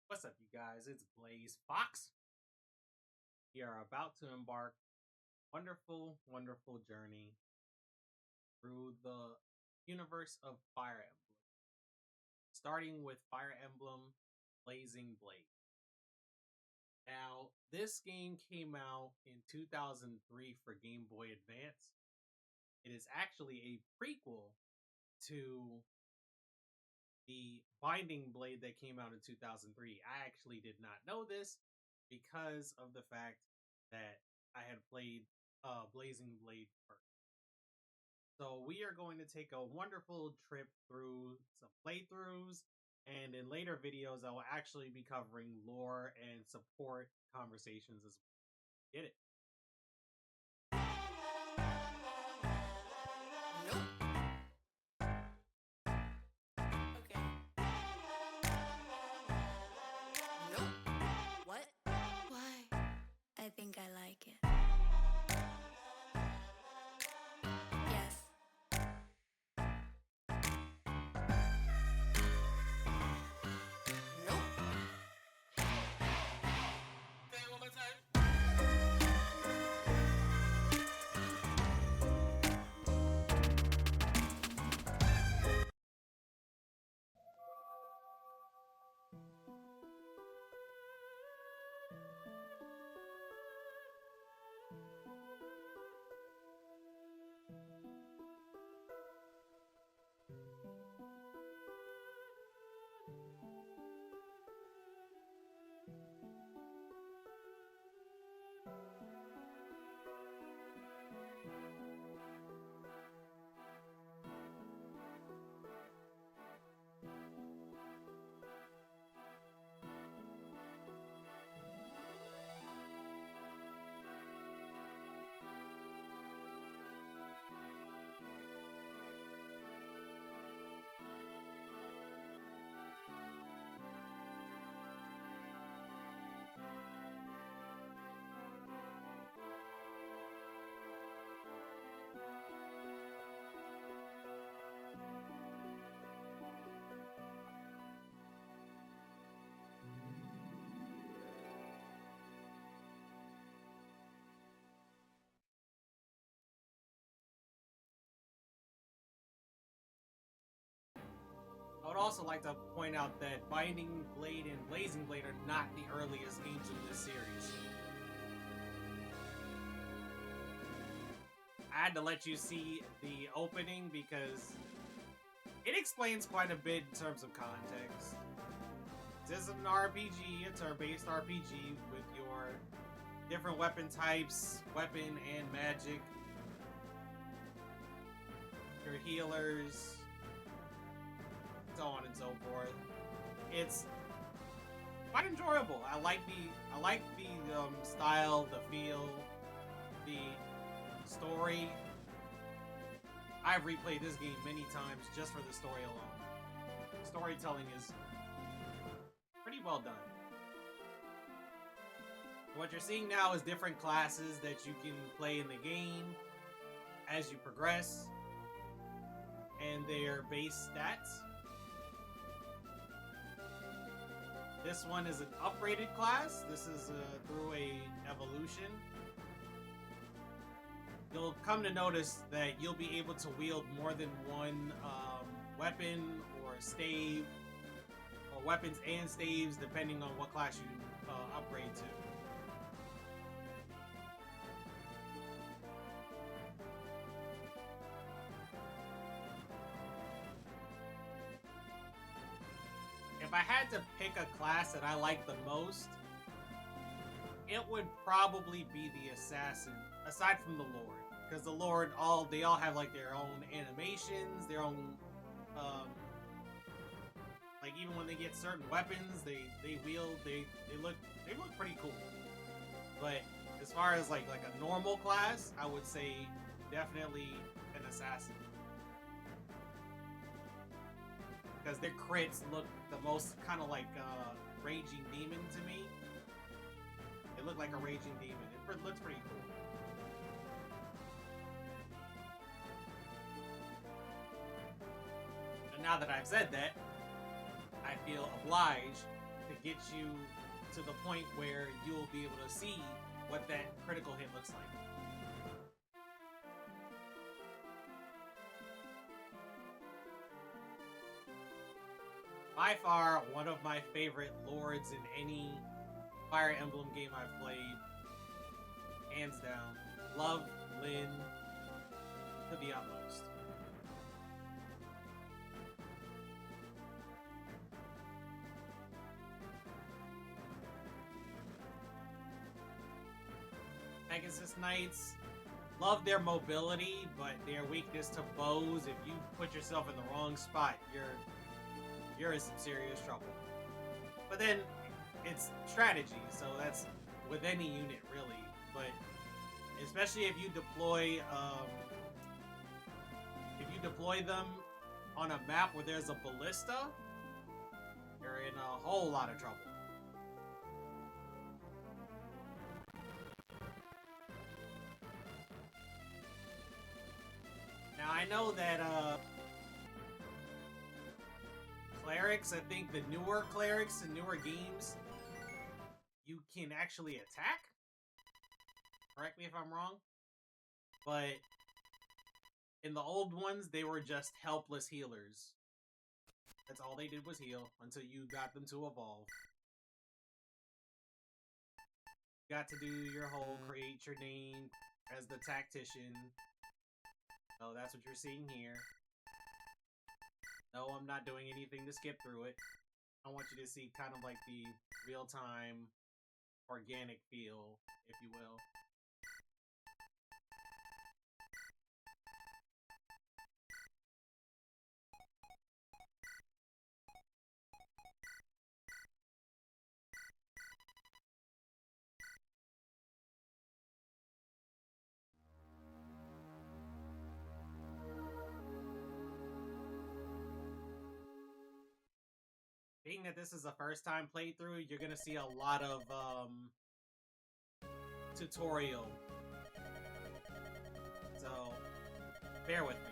What's up, you guys? It's Blaze Fox. We are about to embark wonderful, wonderful journey through the universe of Fire Emblem, starting with Fire Emblem Blazing Blade. Now, this game came out in 2003 for Game Boy Advance. It is actually a prequel to the Binding Blade that came out in 2003. I actually did not know this because of the fact that I had played Blazing Blade first. So we are going to take a wonderful trip through some playthroughs, and in later videos, I will actually be covering lore and support conversations as well. Get it? Nope. Okay. Nope. What? Why? I think I like it. Yes. Nope. Say it one more time. I would also like to point out that Binding Blade and Blazing Blade are not the earliest games in this series. I had to let you see the opening because it explains quite a bit in terms of context. This is an RPG, a turn-based RPG with your different weapon types, weapon and magic, your healers, so on and so forth. It's quite enjoyable. I like the style, the feel, the story. I've replayed this game many times just for the story alone. Storytelling is pretty well done. What you're seeing now is different classes that you can play in the game as you progress, and their base stats. This one is an upgraded class. This is through a evolution. You'll come to notice that you'll be able to wield more than one weapon or stave, or weapons and staves, depending on what class you upgrade to. If I had to pick a class that I like the most, it would probably be the assassin, aside from the lord, because the lord they all have like their own animations, their own like even when they get certain weapons, they wield they look pretty cool. But as far as like a normal class, I would say definitely an assassin, because their crits look the most kind of like raging demon to me. It looked like a raging demon. It looks pretty cool. And now that I've said that, I feel obliged to get you to the point where you'll be able to see what that critical hit looks like. By far, one of my favorite lords in any Fire Emblem game I've played. Hands down. Love Lyn to the utmost. Pegasus Knights, love their mobility, but their weakness to bows. If you put yourself in the wrong spot, you're in some serious trouble. But then it's strategy, so that's with any unit really. But especially if you deploy them on a map where there's a ballista, you're in a whole lot of trouble. Now I know that clerics, I think the newer clerics and newer games, you can actually attack. Correct me if I'm wrong. But in the old ones, they were just helpless healers. That's all they did was heal until you got them to evolve. Got to do your whole create your name as the tactician. Oh, that's what you're seeing here. No, I'm not doing anything to skip through it. I want you to see kind of like the real-time, organic feel, if you will. Being that this is a first time playthrough, you're gonna see a lot of tutorial. So bear with me.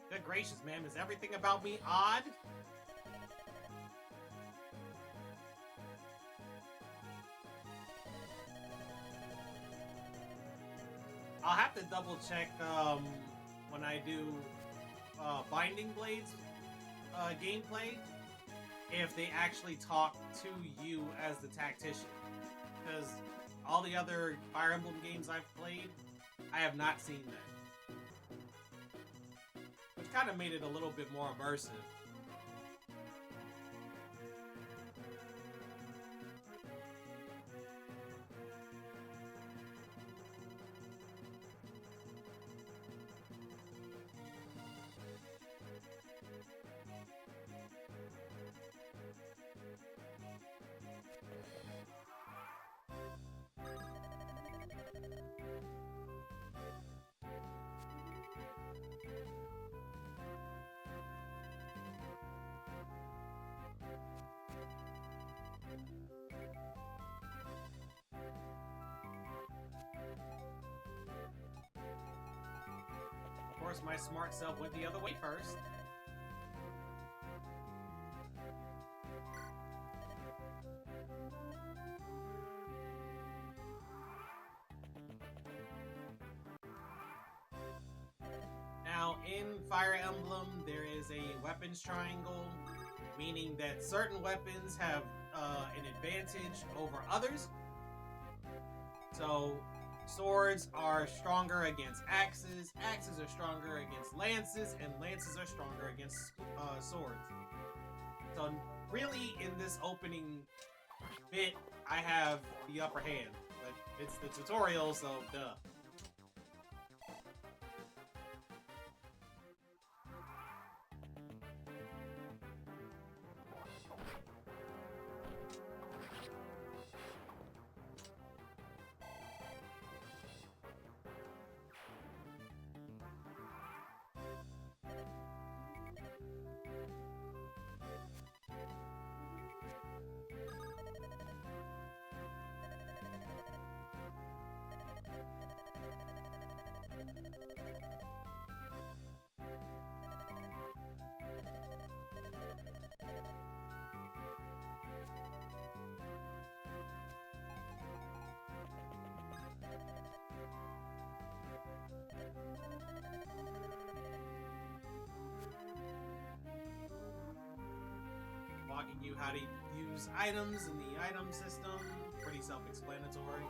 Good gracious, ma'am, is everything about me odd? I'll have to double check when I do Binding Blades gameplay if they actually talk to you as the tactician. Because all the other Fire Emblem games I've played, I have not seen that. Which kind of made it a little bit more immersive. course, my smart self went the other way first. Now, in Fire Emblem, there is a weapons triangle, meaning that certain weapons have an advantage over others. So, swords are stronger against axes, axes are stronger against lances, and lances are stronger against swords. So, really, in this opening bit, I have the upper hand. But it's the tutorial, so duh. Walking you how to use items in the item system. Pretty self-explanatory.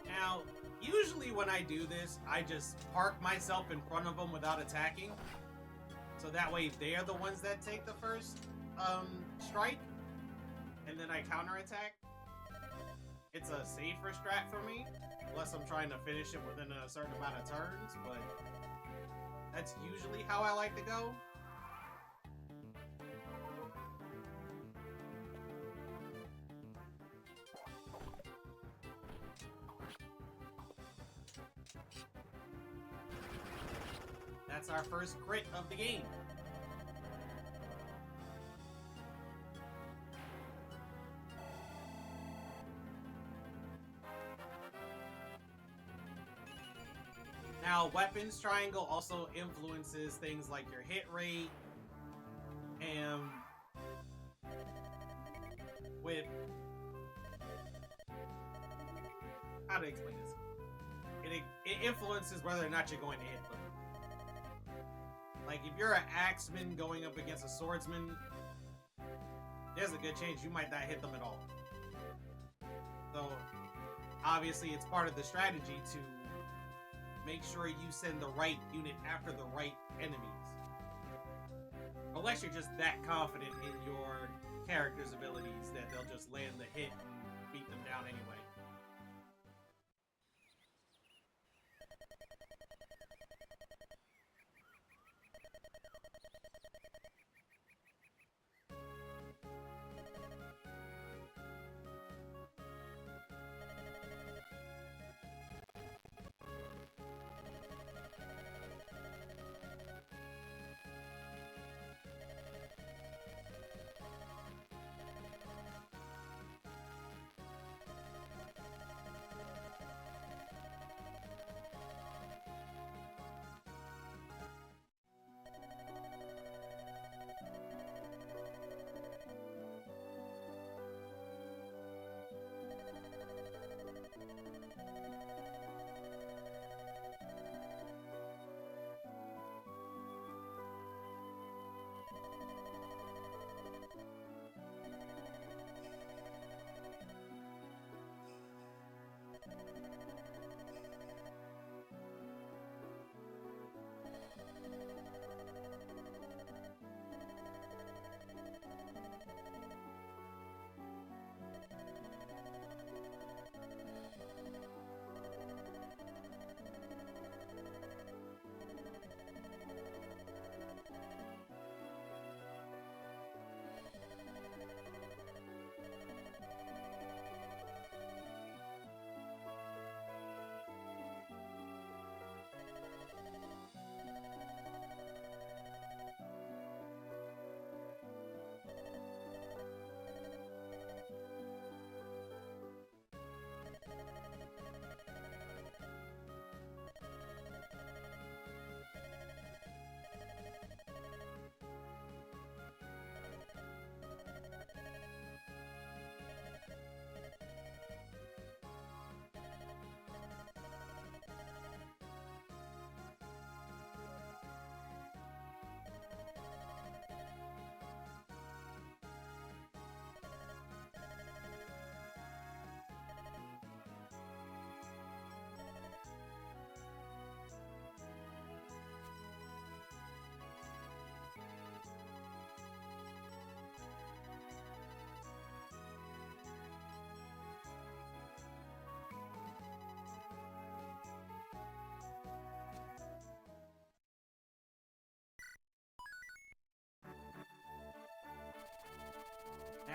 Now, usually when I do this, I just park myself in front of them without attacking. So that way they're the ones that take the first strike. And then I counterattack. It's a safer strat for me. Unless I'm trying to finish it within a certain amount of turns. But that's usually how I like to go. That's our first crit of the game. Now, weapons triangle also influences things like your hit rate and with how to explain this. It influences whether or not you're going to hit them. Like, if you're an axeman going up against a swordsman, there's a good chance you might not hit them at all. So, obviously, it's part of the strategy to make sure you send the right unit after the right enemies. Unless you're just that confident in your character's abilities that they'll just land the hit and beat them down anyway.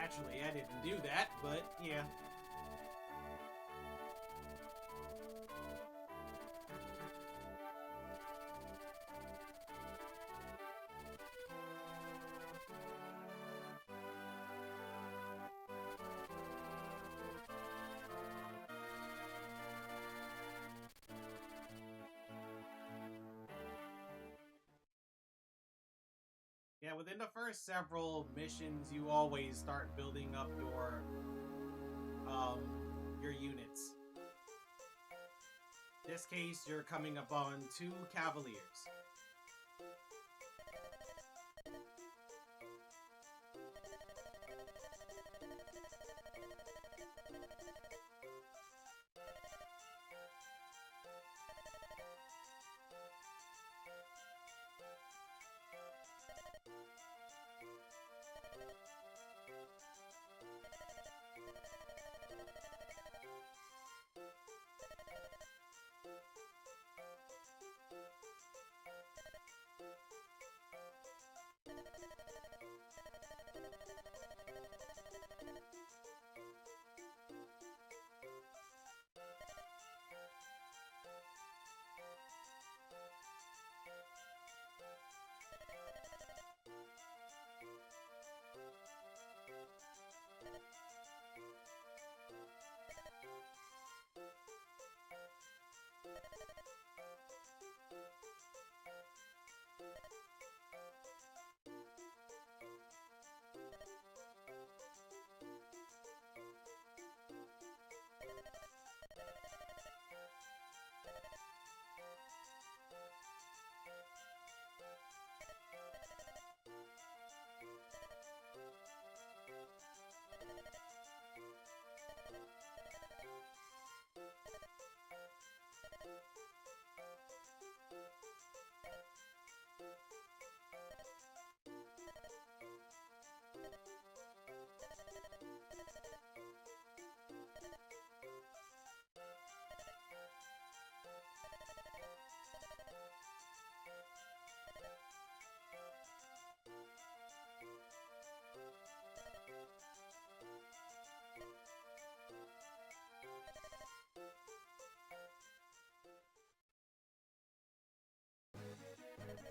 Naturally, I didn't do that, but yeah. Yeah, within the first several missions, you always start building up um your units. In this case, you're coming upon two cavaliers.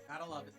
Gotta love it.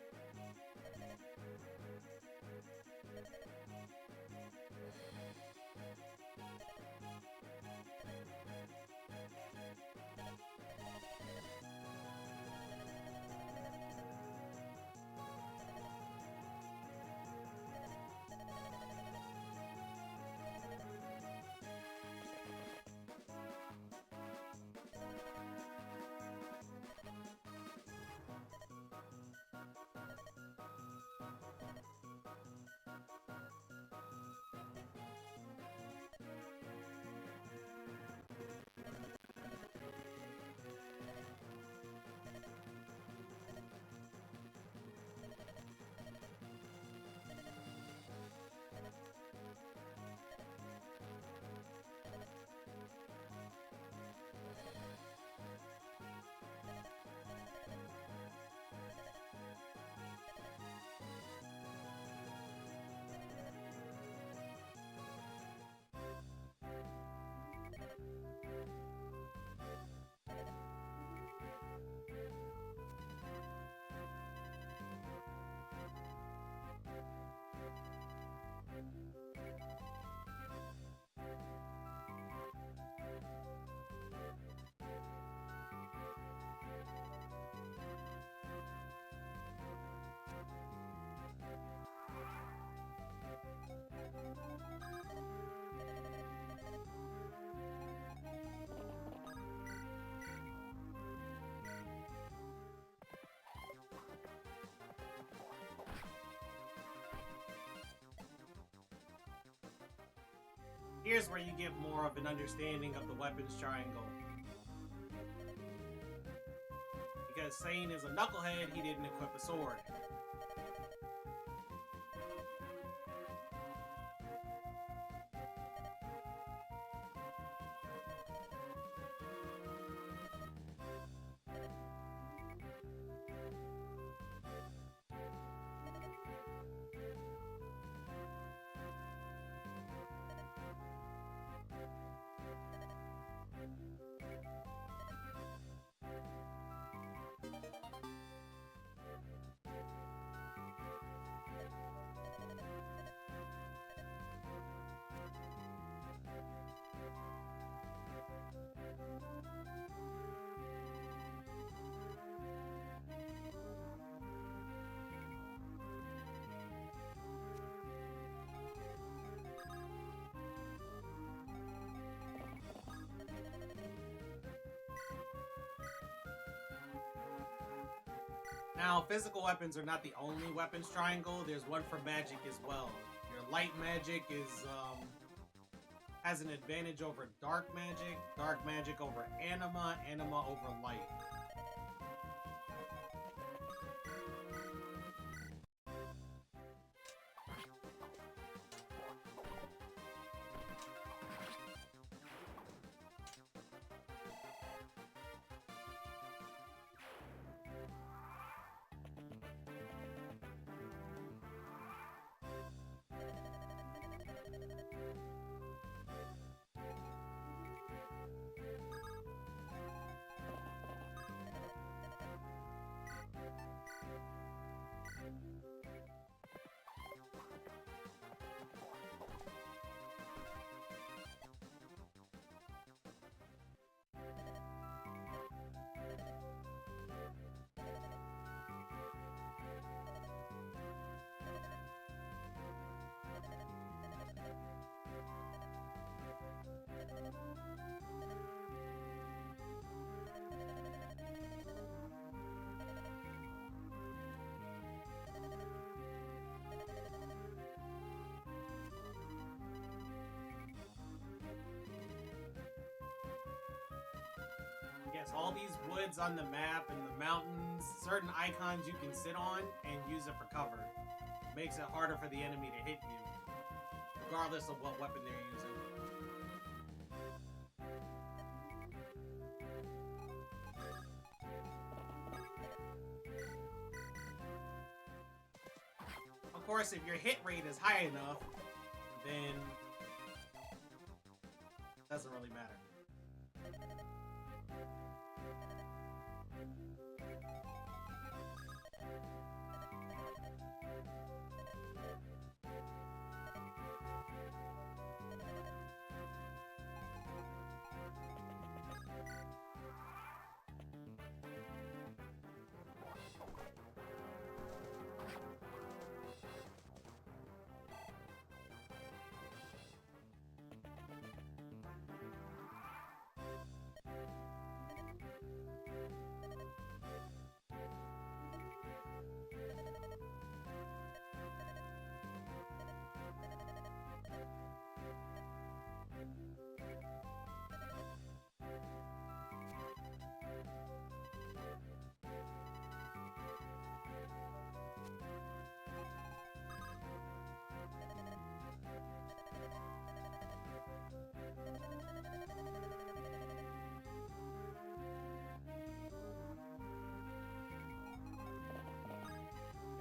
Here's where you get more of an understanding of the weapons triangle. Because Sane is a knucklehead, he didn't equip a sword. Now, physical weapons are not the only weapons triangle. There's one for magic as well. Your light magic has an advantage over dark magic over anima over light. Yes, all these woods on the map and the mountains, certain icons you can sit on and use it for cover. Makes it harder for the enemy to hit you, regardless of what weapon they're using. Of course, if your hit rate is high enough, then it doesn't really matter.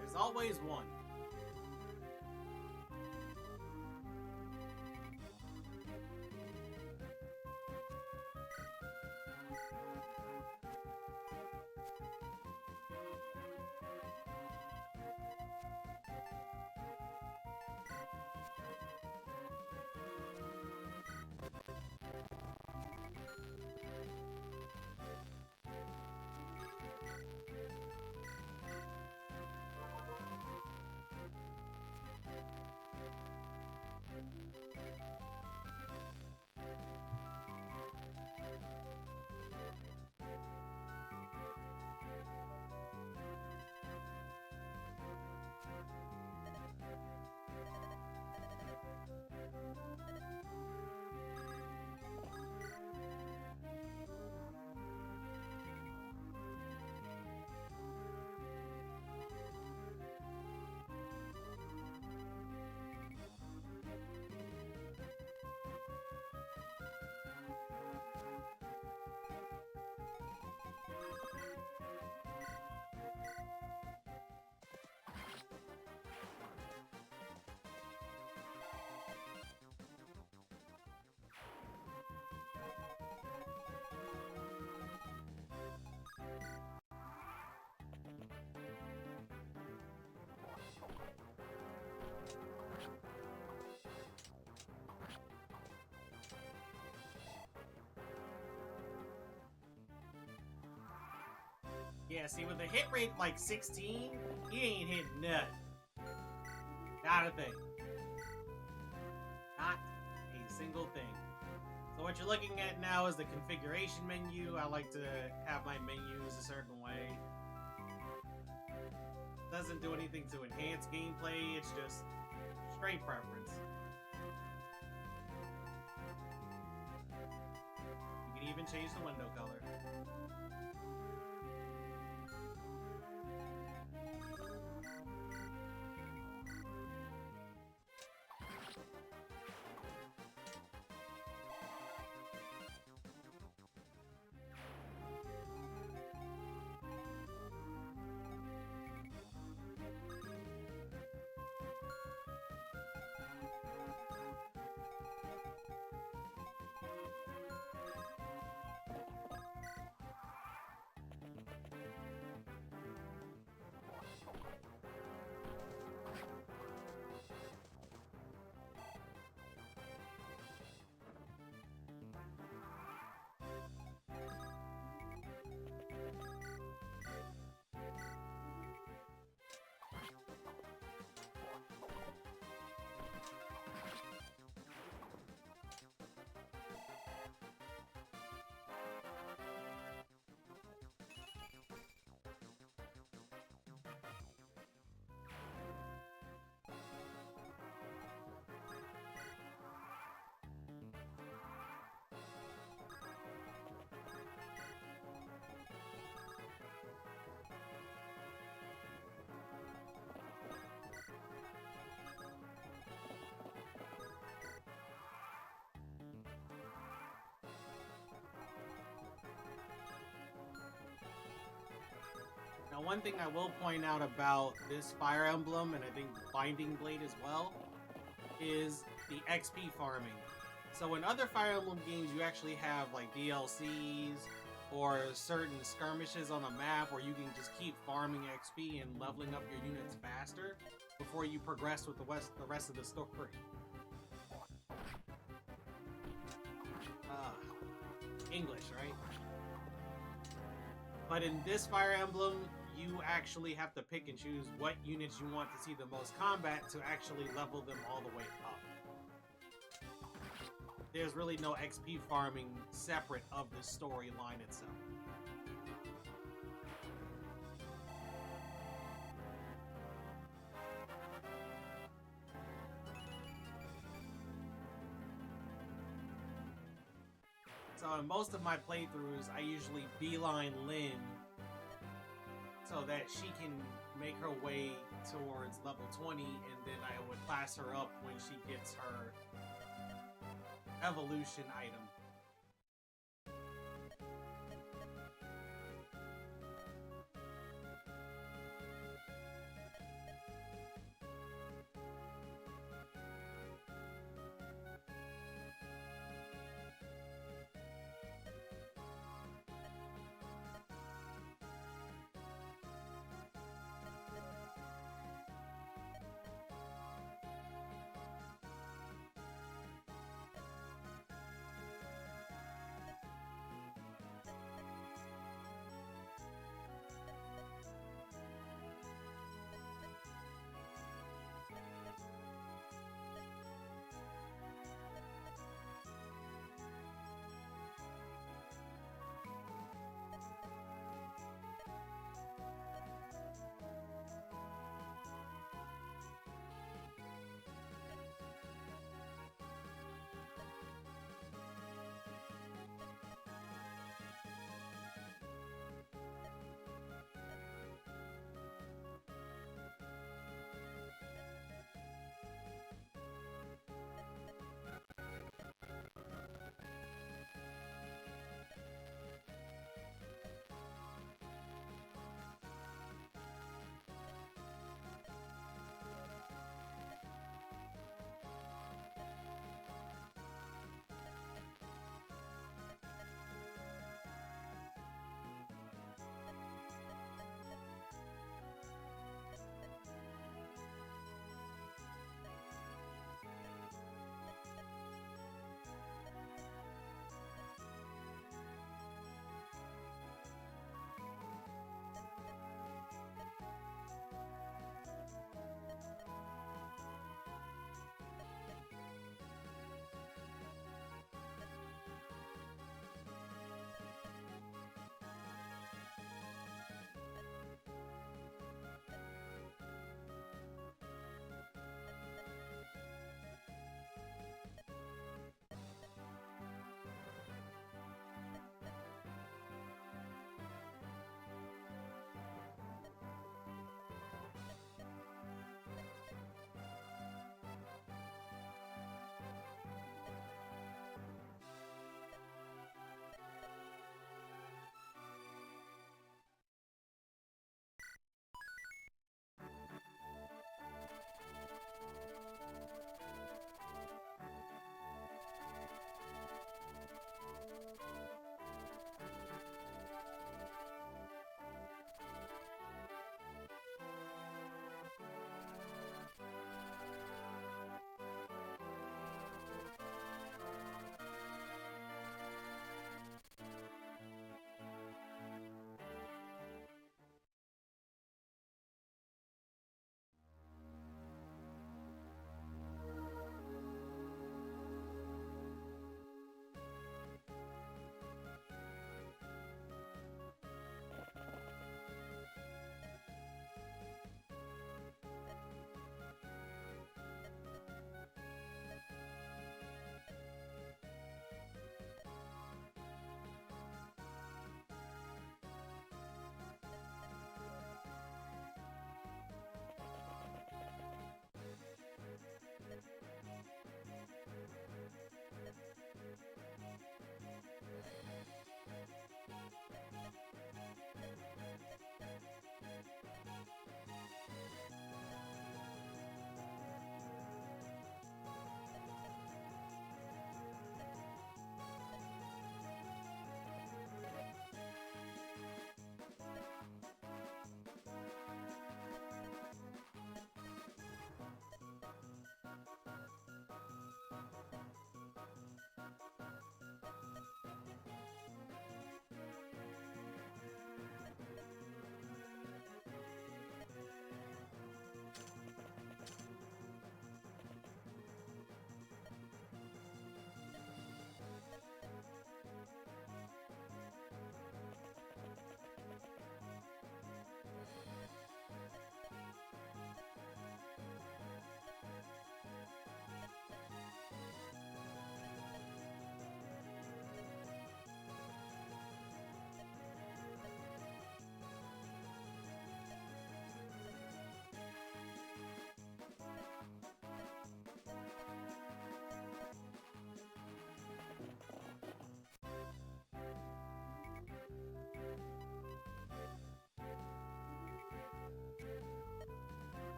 There's always one. Yeah, see, with a hit rate like 16, he ain't hitting nothing. Not a thing. Not a single thing. So what you're looking at now is the configuration menu. I like to have my menus a certain way. doesn't do anything to enhance gameplay, it's just straight preference. You can even change the window color. Now, one thing I will point out about this Fire Emblem, and I think Binding Blade as well, is the XP farming. So in other Fire Emblem games, you actually have like DLCs or certain skirmishes on the map where you can just keep farming XP and leveling up your units faster before you progress with the rest of the story. English, right? But in this Fire Emblem, you actually have to pick and choose what units you want to see the most combat to actually level them all the way up. There's really no XP farming separate of the storyline itself. So in most of my playthroughs, I usually beeline Lynn so that she can make her way towards level 20, and then I would class her up when she gets her evolution item.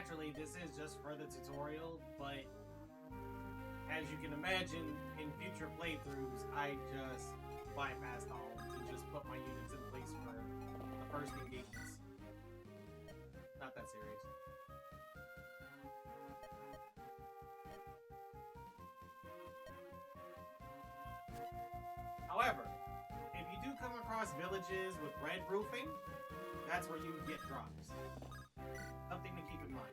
naturally, this is just for the tutorial, but as you can imagine, in future playthroughs, I just bypassed all to just put my units in place for the first engagements. Not that serious. However, if you do come across villages with red roofing, that's where you get drops. Something to keep in mind.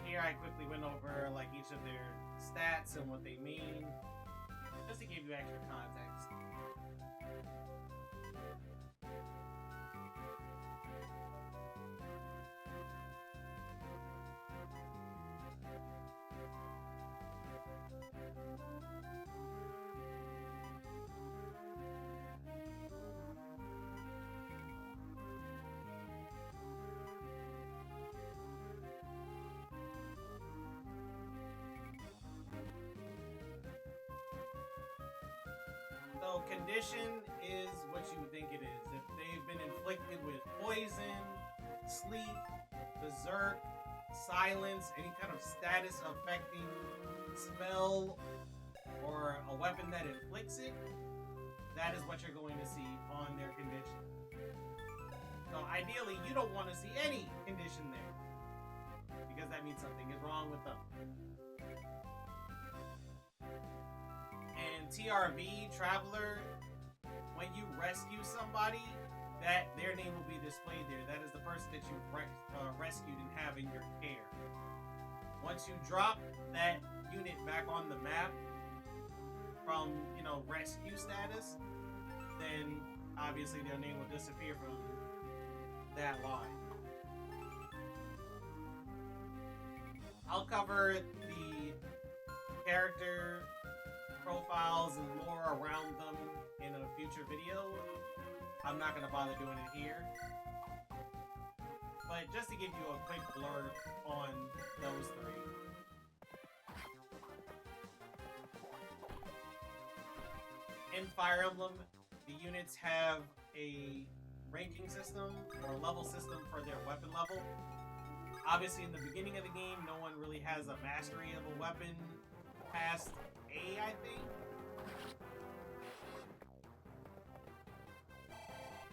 Here I quickly went over like each of their stats and what they mean, just to give you extra context. So condition is what you think it is. If they've been inflicted with poison, sleep, berserk, silence, any kind of status affecting spell, or a weapon that inflicts it, that is what you're going to see on their condition. So ideally, you don't want to see any condition there, because that means something is wrong with them. And TRV, Traveler, when you rescue somebody, that their name will be displayed there. That is the person that you rescued and have in your care. Once you drop that unit back on the map from, rescue status, then obviously their name will disappear from that line. I'll cover the character profiles and lore around them in a future video. I'm not going to bother doing it here. But just to give you a quick blurb on those three. In Fire Emblem, the units have a ranking system or level system for their weapon level. Obviously, in the beginning of the game, no one really has a mastery of a weapon past A, I think.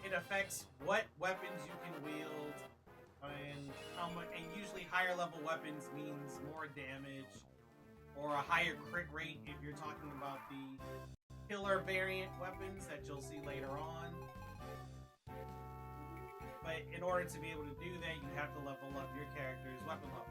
it affects what weapons you can wield and how much. And usually, higher level weapons means more damage or a higher crit rate if you're talking about the killer variant weapons that you'll see later on. But in order to be able to do that, you have to level up your character's weapon level.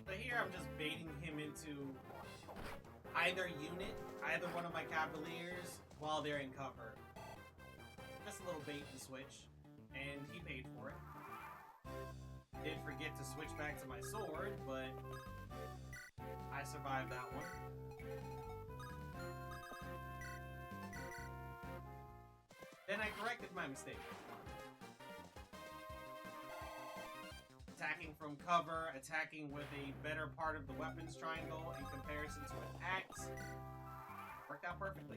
So here I'm just baiting him into either unit, either one of my cavaliers, while they're in cover. Just a little bait and switch, and he paid for it. Did forget to switch back to my sword, but I survived that one. Then I corrected my mistake. Attacking from cover, attacking with a better part of the weapons triangle in comparison to an axe. Worked out perfectly.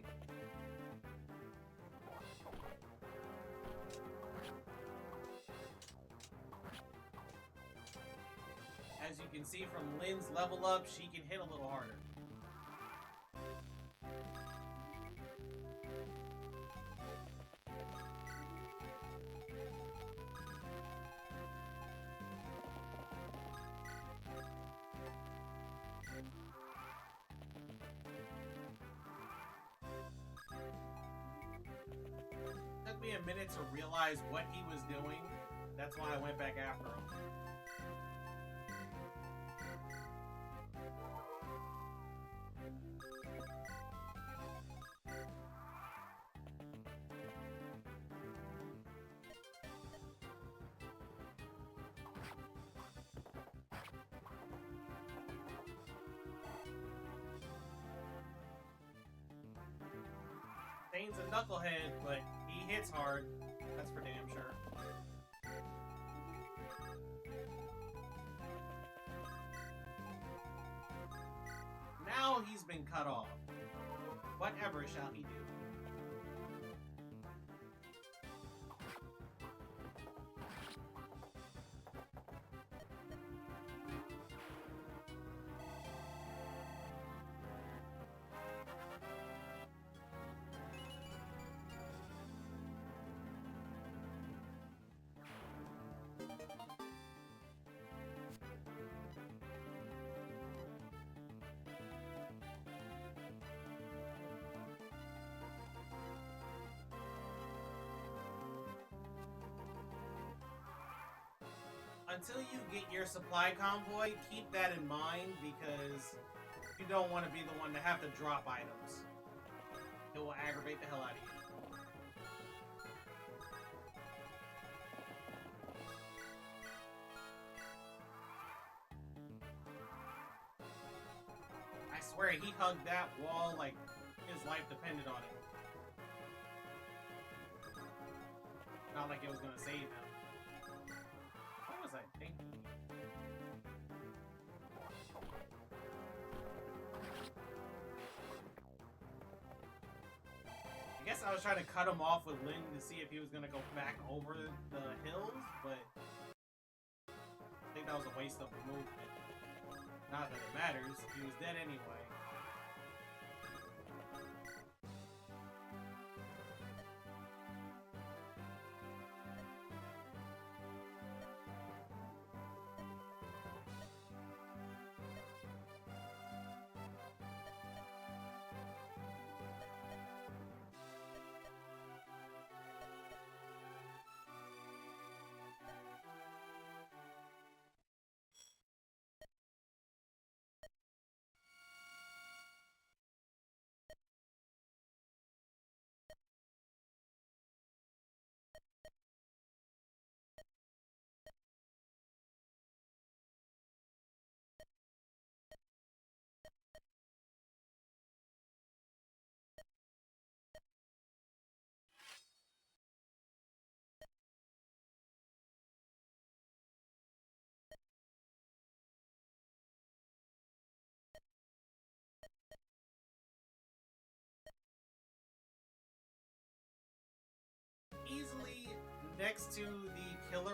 As you can see from Lynn's level up, she can hit a little harder. Took me a minute to realize what he was doing. That's why I went back after him. Zane's a knucklehead, but he hits hard. That's for damn sure. Now he's been cut off. Whatever shall he do? Until you get your supply convoy, keep that in mind because you don't want to be the one to have to drop items. It will aggravate the hell out of you. I swear he hugged that wall like his life depended on it. Not like it was gonna save him. What was I thinking? I guess I was trying to cut him off with Lynn to see if he was gonna go back over the hills, but I think that was a waste of the movement. Not that it matters, he was dead anyway.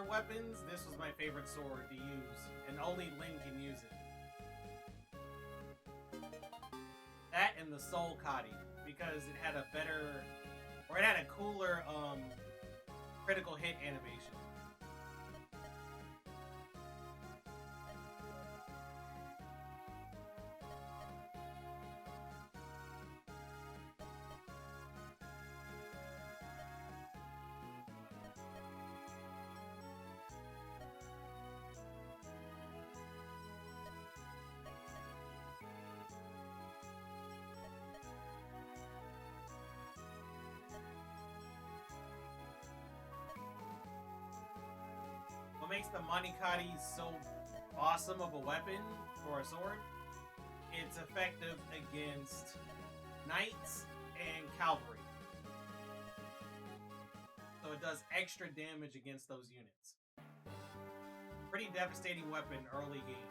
weapons, this was my favorite sword to use, and only Lin can use it. That and the Soul Kadi, because it had a better, or it had a cooler critical hit animation. What makes the Manikari so awesome of a weapon for a sword? It's effective against knights and cavalry. So it does extra damage against those units. Pretty devastating weapon early game.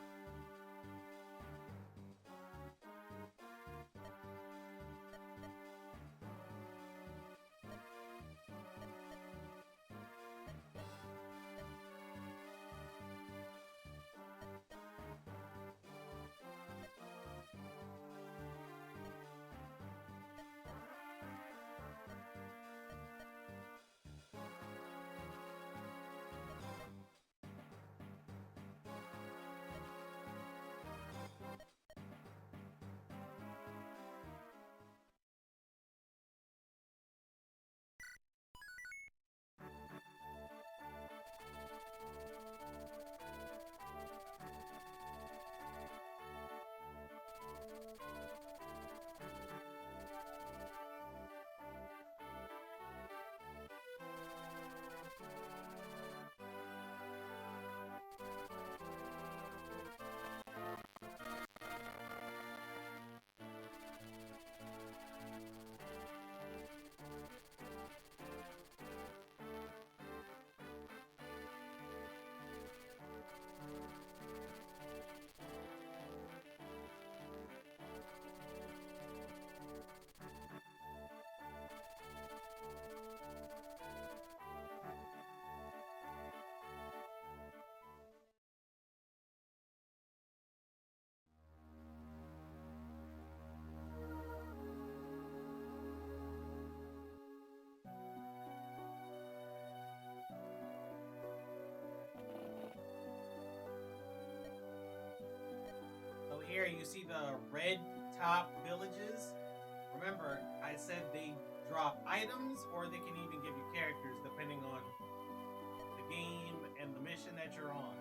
So here you see the red top villages. Remember, I said they drop items or they can even give you characters depending on the game and the mission that you're on.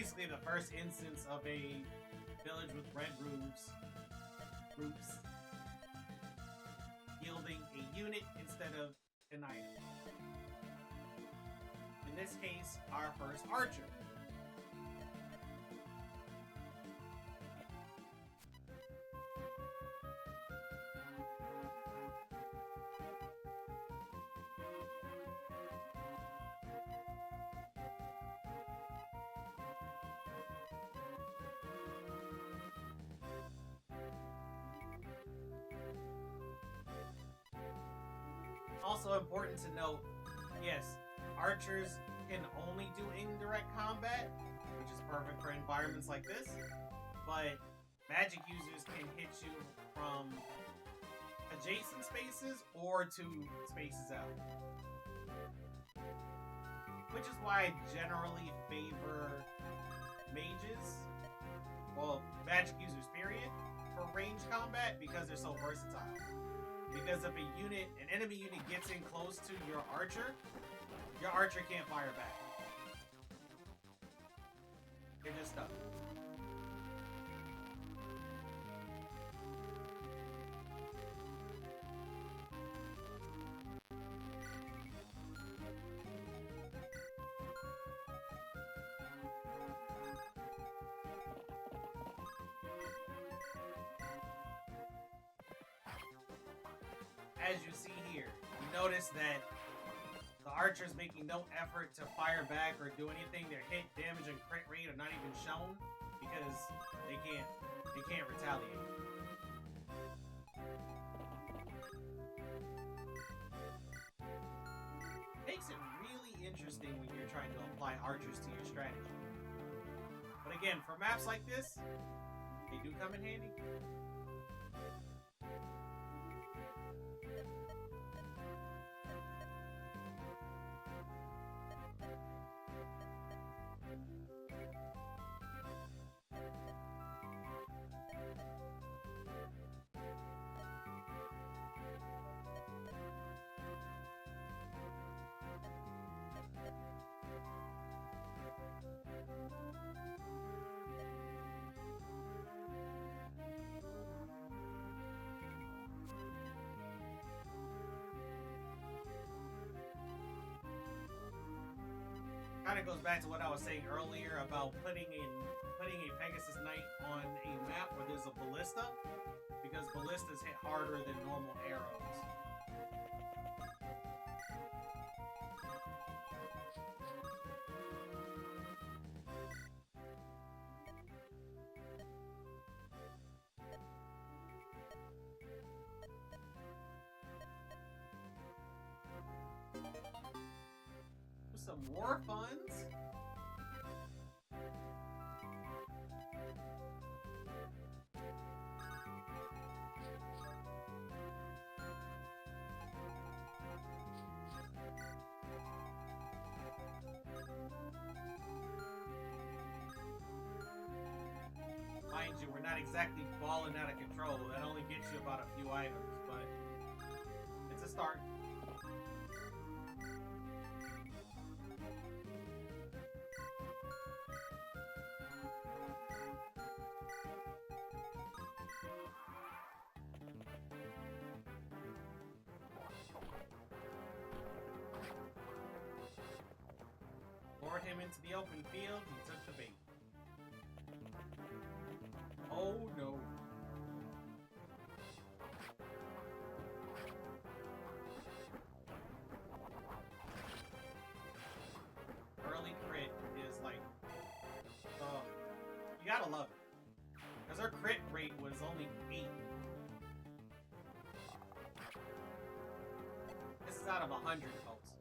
basically the first instance of a village with red roofs yielding a unit instead of an item. In this case, our first archer. Also important to note, yes, archers can only do indirect combat, which is perfect for environments like this, but magic users can hit you from adjacent spaces or to spaces out. Which is why I generally favor mages, well, magic users period, for range combat because they're so versatile. Because if an enemy unit gets in close to your archer can't fire back. You're just stuck. As you see here, you notice that the archer's making no effort to fire back or do anything. Their hit, damage, and crit rate are not even shown because they can't retaliate. Makes it really interesting when you're trying to apply archers to your strategy. But again, for maps like this, they do come in handy. Kind of goes back to what I was saying earlier about putting a Pegasus Knight on a map where there's a ballista, because ballistas hit harder than normal arrows. Some war funds. Mind you, we're not exactly balling out of control. That only gets you about a few items, but it's a start. Lured him into the open field, he took the bait. Oh no. Early crit is like, you gotta love it. Because her crit rate was only 8. This is out of 100, folks.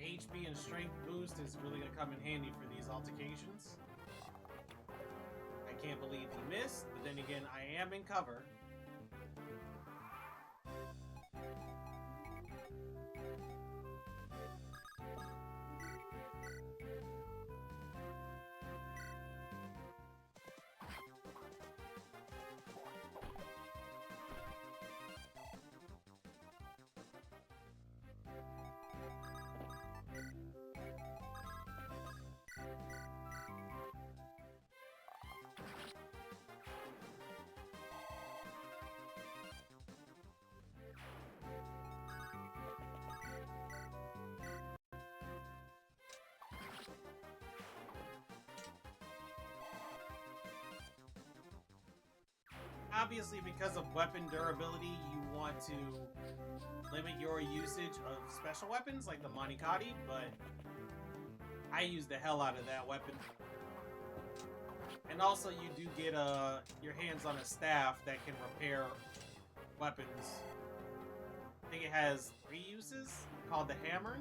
HP and strength boost is really going to come in handy for these altercations. I can't believe he missed, but then again, I am in cover. Obviously, because of weapon durability, you want to limit your usage of special weapons like the Manikati, but I use the hell out of that weapon. And also, you do get your hands on a staff that can repair weapons. I think it has 3 uses, called the Hammer.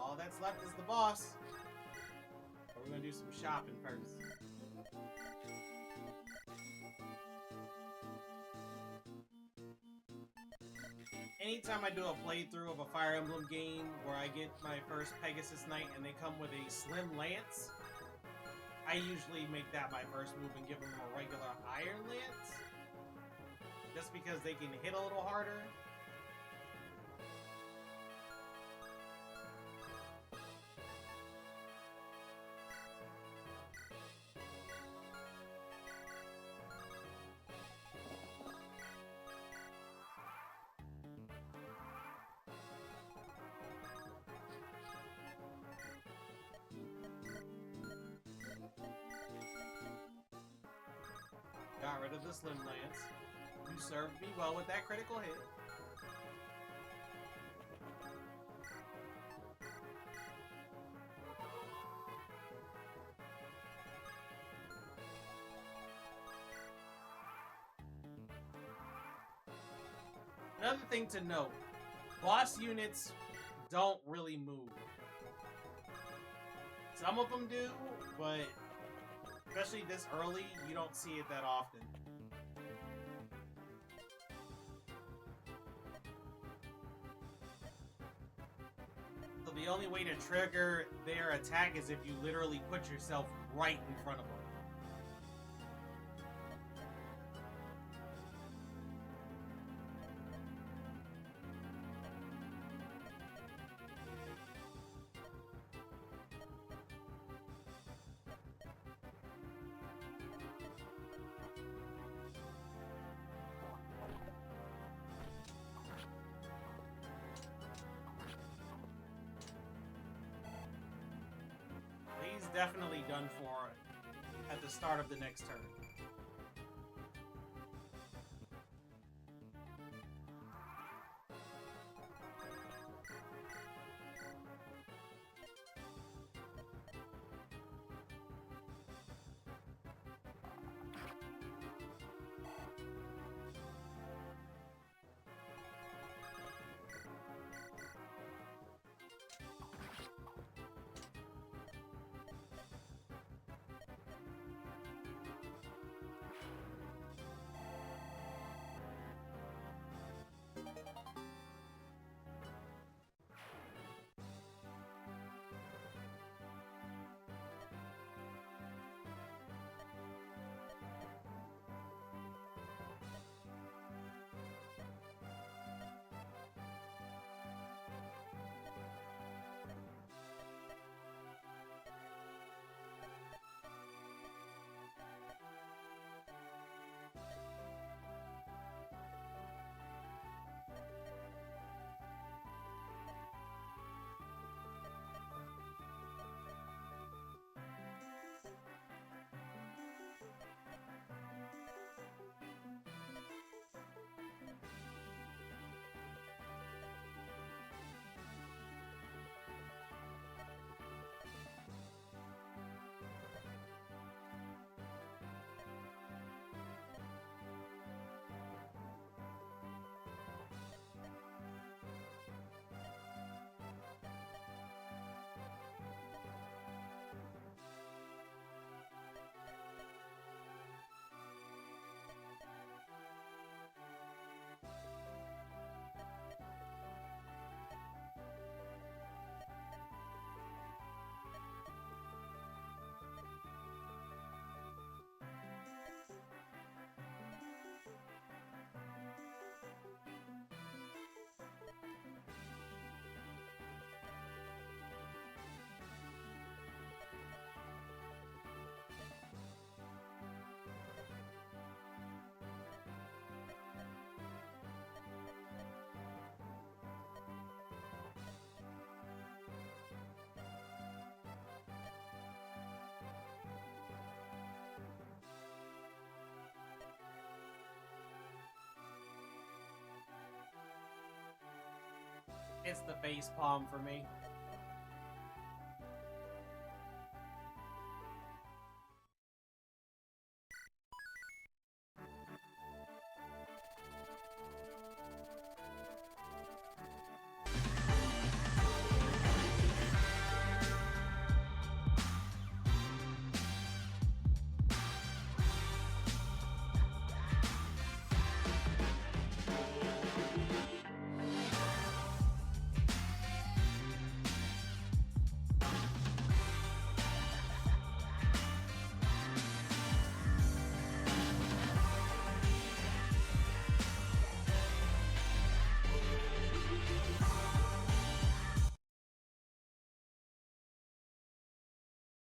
All that's left is the boss. But we're gonna do some shopping first. Anytime I do a playthrough of a Fire Emblem game where I get my first Pegasus Knight and they come with a Slim Lance, I usually make that my first move and give them a regular Iron Lance. Just because they can hit a little harder. Got rid of the Slim Lance. You served me well with that critical hit. Another thing to note, boss units don't really move. Some of them do, but especially this early, you don't see it that often. So the only way to trigger their attack is if you literally put yourself right in front of them. He's definitely done for at the start of the next turn. it's the face palm for me.